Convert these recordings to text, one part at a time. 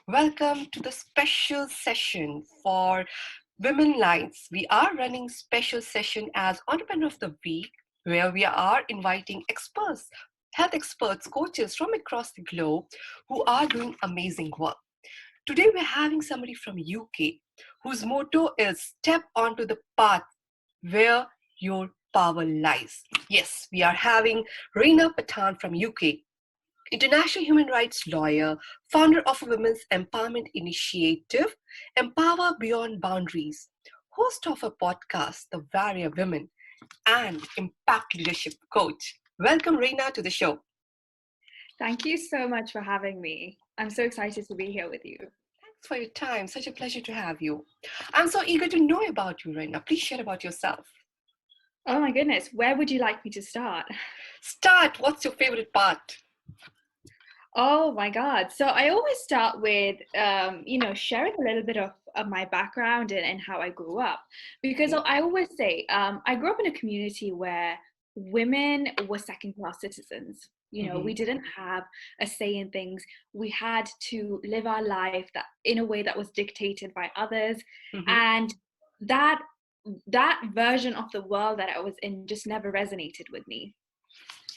Welcome to the special session for Womenlines. We are running special session as Entrepreneur of the Week, where we are inviting experts, health experts, coaches from across the globe who are doing amazing work. Today we're having somebody from UK whose motto is step onto the path where your power lies. Yes, we are having Reina Pathan from UK, international human rights lawyer, founder of a women's empowerment initiative, Empower Beyond Boundaries, host of a podcast, The Warrior Women, and impact leadership coach. Welcome, Reina, to the show. Thank you so much for having me. I'm so excited to be here with you. Thanks for your time. Such a pleasure to have you. I'm so eager to know about you, Reina. Please share about yourself. Oh my goodness, where would you like me to start? Start. What's your favorite part? Oh my God. So I always start with, sharing a little bit of my background and how I grew up. Because Okay. I always say, I grew up in a community where women were second-class citizens. We Mm-hmm. didn't have a say in things. We had to live our life that in a way that was dictated by others. Mm-hmm. And that that version of the world that I was in just never resonated with me.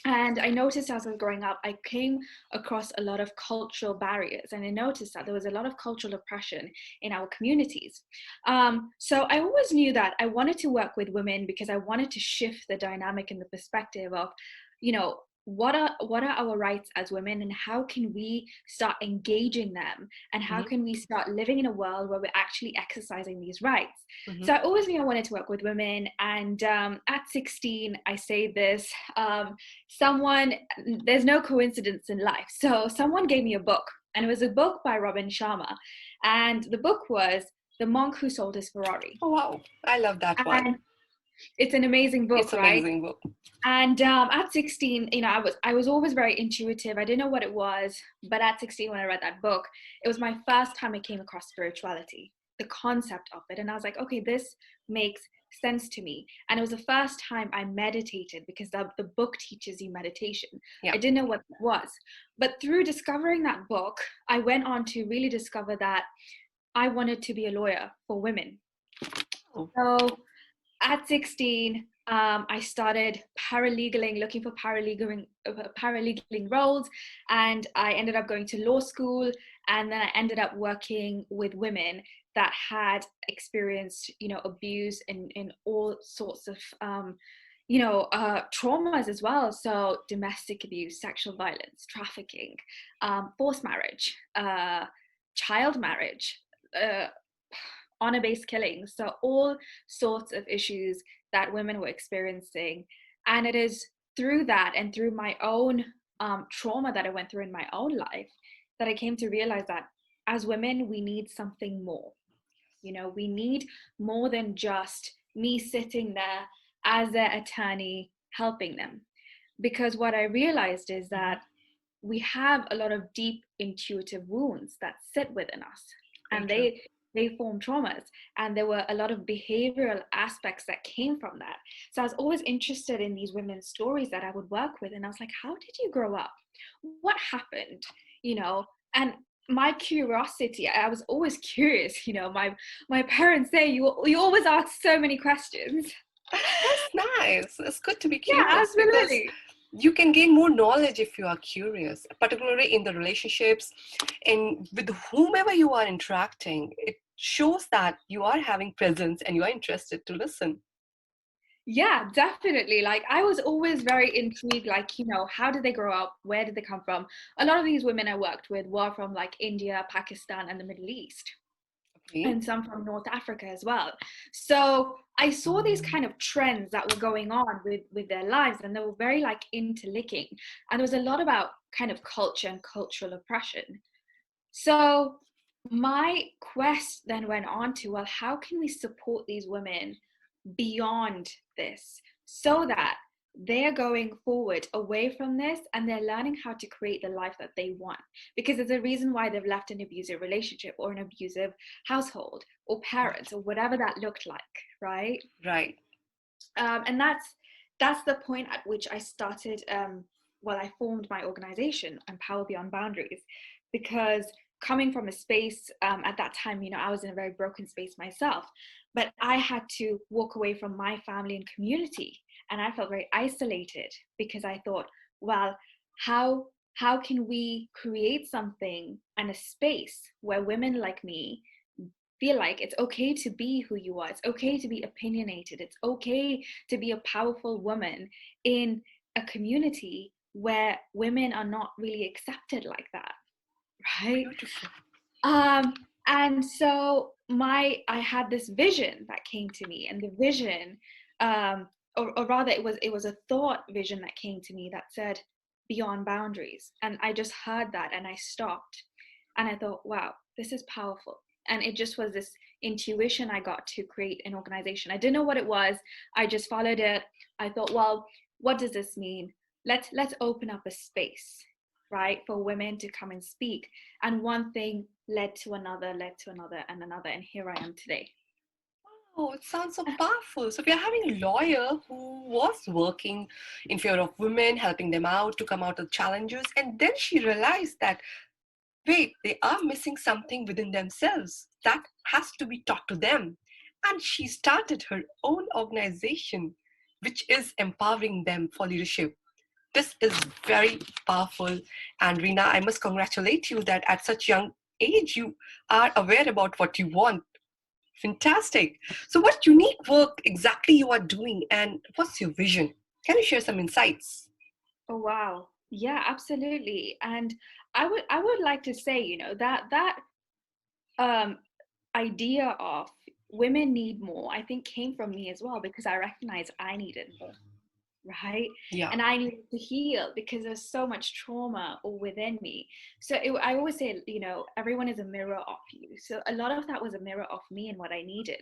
And I noticed as I was growing up, I came across a lot of cultural barriers, and I noticed that there was a lot of cultural oppression in our communities. So I always knew that I wanted to work with women because I wanted to shift the dynamic and the perspective of, what are our rights as women, and how can we start engaging them, and how Mm-hmm. can we start living in a world where we're actually exercising these rights. Mm-hmm. So I always knew I wanted to work with women, and at 16, I say this. Someone, there's no coincidence in life. So someone gave me a book, and it was a book by Robin Sharma. And the book was The Monk Who Sold His Ferrari. Oh, wow. I love that one. And it's an amazing It's book, right? amazing book. And at 16, I was always very intuitive. I didn't know what it was, but at 16, when I read that book, it was my first time I came across spirituality, the concept of it, and I was like, okay, this makes sense to me. And it was the first time I meditated, because the book teaches you meditation. Yeah. I didn't know what it was, but through discovering that book, I went on to really discover that I wanted to be a lawyer for women. Oh. So at 16, I started paralegaling, looking for paralegaling roles, and I ended up going to law school, and then I ended up working with women that had experienced, abuse in all sorts of, traumas as well. So domestic abuse, sexual violence, trafficking, forced marriage, child marriage, uh, honor-based killings. So all sorts of issues that women were experiencing. And it is through that and through my own trauma that I went through in my own life that I came to realize that as women, we need something more. We need more than just me sitting there as their attorney helping them. Because what I realized is Mm-hmm. that we have a lot of deep intuitive wounds that sit within us, Very and true. they form traumas, and there were a lot of behavioral aspects that came from that. So I was always interested in these women's stories that I would work with, and I was like, how did you grow up? What happened? And my curiosity, I was always curious. My parents say you always ask so many questions. That's nice. It's good to be Yeah, curious because absolutely. you can gain more knowledge if you are curious, particularly in the relationships and with whomever you are interacting. It shows that you are having presence and you are interested to listen. Yeah, definitely. Like, I was always very intrigued, like, how did they grow up? Where did they come from? A lot of these women I worked with were from like India, Pakistan, and the Middle East, Okay. and some from North Africa as well. So I saw these kind of trends that were going on with their lives, and they were very like interlinking. And there was a lot about kind of culture and cultural oppression. So my quest then went on to, well, how can we support these women beyond this, so that they're going forward away from this and they're learning how to create the life that they want? Because there's a reason why they've left an abusive relationship or an abusive household or parents or whatever that looked like, right? Right. And that's the point at which I started. I formed my organization, Empower Beyond Boundaries, because coming from a space at that time, I was in a very broken space myself, but I had to walk away from my family and community, and I felt very isolated because I thought, well, how how can we create something and a space where women like me feel like it's okay to be who you are, it's okay to be opinionated, it's okay to be a powerful woman in a community where women are not really accepted like that, right? Beautiful. um and so I had this vision that came to me, and the vision, um or rather it was a thought vision that came to me that said beyond boundaries, and I just heard that and I stopped, and I thought, wow, this is powerful. And it just was this intuition I got to create an organization. I didn't know what it was, I just followed it. I thought, well, what does this mean? Let's open up a space, right, for women to come and speak. And one thing led to another and another, and here I am today. Oh, it sounds so powerful. So we are having a lawyer who was working in favor of women, helping them out to come out of challenges, and then she realized that wait, they are missing something within themselves that has to be taught to them. And she started her own organization, which is empowering them for leadership. This is very powerful. And Reena, I must congratulate you that at such young age you are aware about what you want. Fantastic. So what unique work exactly you are doing and what's your vision? Can you share some insights? Oh wow. Yeah, absolutely. And I would like to say, that um idea of women need more, I think came from me as well, because I recognized I needed more, right? Yeah. And I needed to heal because there's so much trauma all within me. So I always say, everyone is a mirror of you. So a lot of that was a mirror of me and what I needed.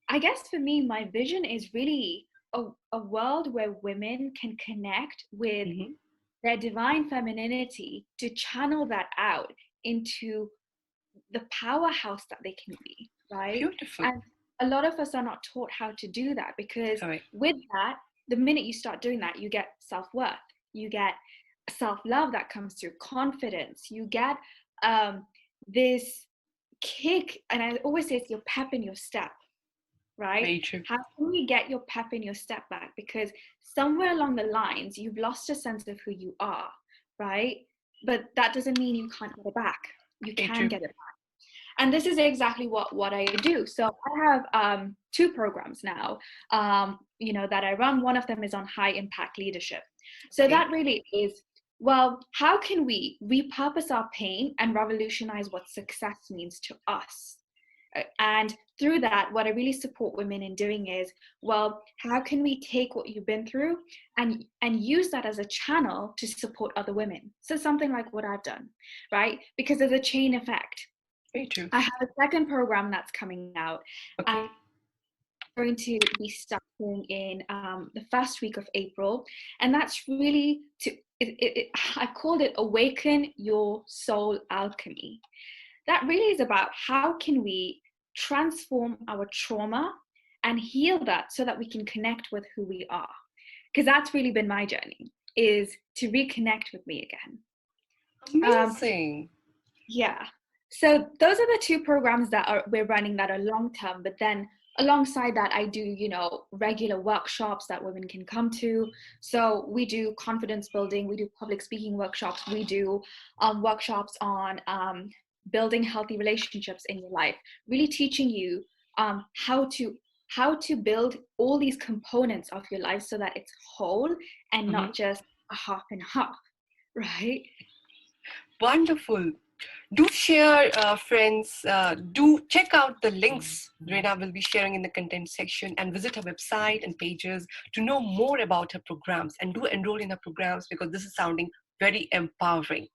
I guess for me, my vision is really a world where women can connect with Hmm. their divine femininity to channel that out into the powerhouse that they can be, right? Beautiful. And a lot of us are not taught how to do that, because Correct. with that, the minute you start doing that, you get self-worth, you get self-love that comes through, confidence, you get this kick, and I always say it's your pep in your step, right? Very true. How can you get your pep in your step back? Because somewhere along the lines, you've lost a sense of who you are, right? But that doesn't mean you can't get it back. You Very can true. get it back. And this is exactly what I do. So I have two programs now, that I run. One of them is on high impact leadership. So Okay. that really is, well, how can we repurpose our pain and revolutionize what success means to us? And through that, what I really support women in doing is, well, how can we take what you've been through and use that as a channel to support other women? So something like what I've done, right? Because there's a chain effect. Very true. I have a second program that's coming out. I'm Okay. going to be starting in the first week of April, and that's really I called it Awaken Your Soul Alchemy. That really is about how can we transform our trauma and heal that so that we can connect with who we are. Because that's really been my journey, is to reconnect with me again. Um, Amazing. yeah. So those are the two programs that we're running that are long term, but then alongside that I do, regular workshops that women can come to. So we do confidence building, we do public speaking workshops, we do workshops on building healthy relationships in your life, really teaching you how to build all these components of your life so that it's whole and Mhm. not just a half and half, right? Wonderful. Do share, friends. Do check out the links Rena will be sharing in the content section and visit her website and pages to know more about her programs and do enroll in her programs because this is sounding very empowering.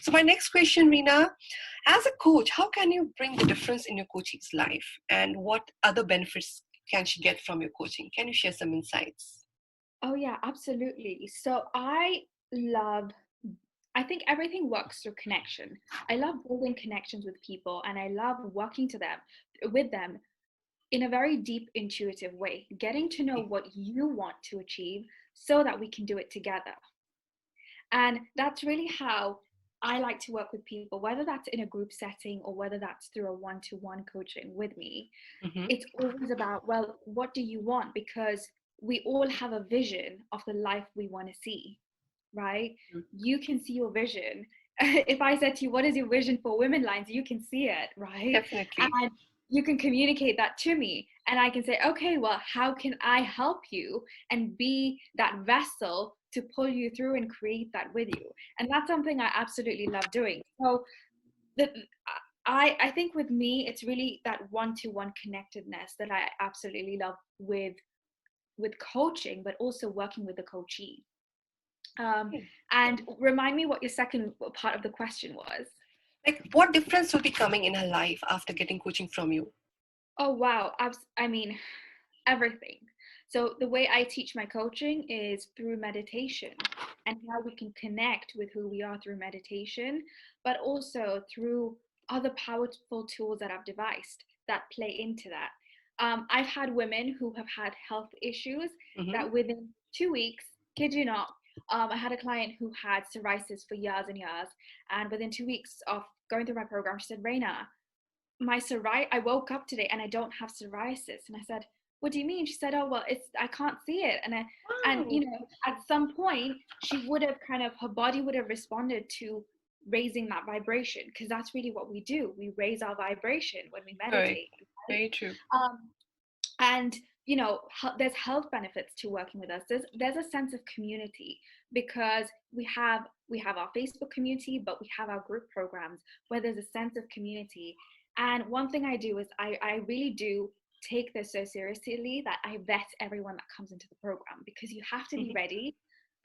So, my next question, Rena, as a coach, how can you bring the difference in your coach's life and what other benefits can she get from your coaching? Can you share some insights? Oh yeah, absolutely. So I think everything works through connection. I love building connections with people, and I love working to them with them in a very deep intuitive way, getting to know Okay. what you want to achieve so that we can do it together. And that's really how I like to work with people, whether that's in a group setting or whether that's through a one-to-one coaching with me. Mm-hmm. It's always about, well, what do you want? Because we all have a vision of the life we want to see, right? You can see your vision. If I said to you, what is your vision for Womenlines? You can see it, right? Definitely. And you can communicate that to me. And I can say, okay, well, how can I help you and be that vessel to pull you through and create that with you? And that's something I absolutely love doing. So the, I think with me, it's really that one-to-one connectedness that I absolutely love with coaching, but also working with the coachee. Okay. And remind me what your second part of the question was. Like, what difference will be coming in her life after getting coaching from you? Oh wow, I mean, everything. So the way I teach my coaching is through meditation and how we can connect with who we are through meditation, but also through other powerful tools that I've devised that play into that. I've had women who have had health issues Mm-hmm. that within 2 weeks, kid you not, I had a client who had psoriasis for years and years, and within 2 weeks of going through my program, she said, Reina, I woke up today and I don't have psoriasis. And I said, what do you mean? She said, oh, well, I can't see it. And Wow. at some point she would have her body would have responded to raising that vibration, because that's really what we do. We raise our vibration when we Correct. meditate, right? Very true. And there's health benefits to working with us. There's a sense of community, because we have our Facebook community, but we have our group programs where there's a sense of community. And one thing I do is I really do take this so seriously that I vet everyone that comes into the program, because you have to be Mm-hmm. ready,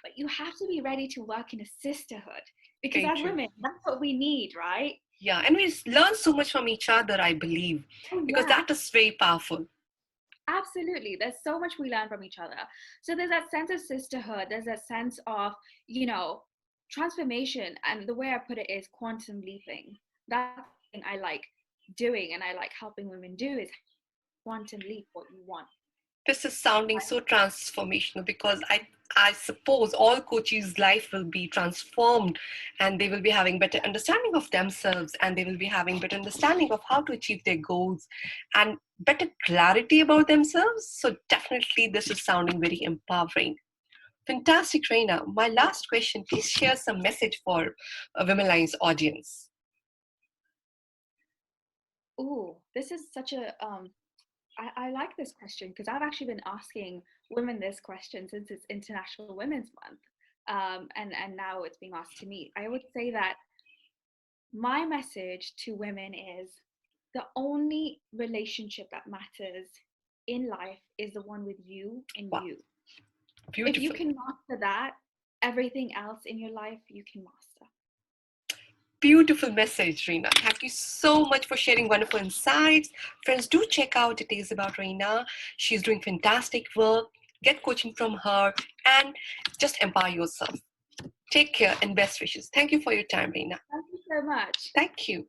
but you have to be ready to work in a sisterhood, because Very as true. women, that's what we need, right? Yeah, and we learn so much from each other, I believe, Oh because yeah. that is very powerful. Absolutely. There's so much we learn from each other. So there's that sense of sisterhood. There's that sense of, transformation. And the way I put it is quantum leaping. That's something I like doing and I like helping women do, is quantum leap what you want. This is sounding so transformational because I suppose all coaches' life will be transformed and they will be having better understanding of themselves and they will be having better understanding of how to achieve their goals and better clarity about themselves. So definitely this is sounding very empowering. Fantastic, Reina. My last question, please share some message for a Women Lines audience. Oh, this is such a I like this question, because I've actually been asking women this question since it's International Women's Month. And now it's being asked to me. I would say that my message to women is, the only relationship that matters in life is the one with you and Wow, you. If you beautiful. can master that, everything else in your life you can master. Beautiful message, Reina. Thank you so much for sharing wonderful insights. Friends, do check out details about Reina. She's doing fantastic work. Get coaching from her and just empower yourself. Take care and best wishes. Thank you for your time, Reina. Thank you so much. Thank you.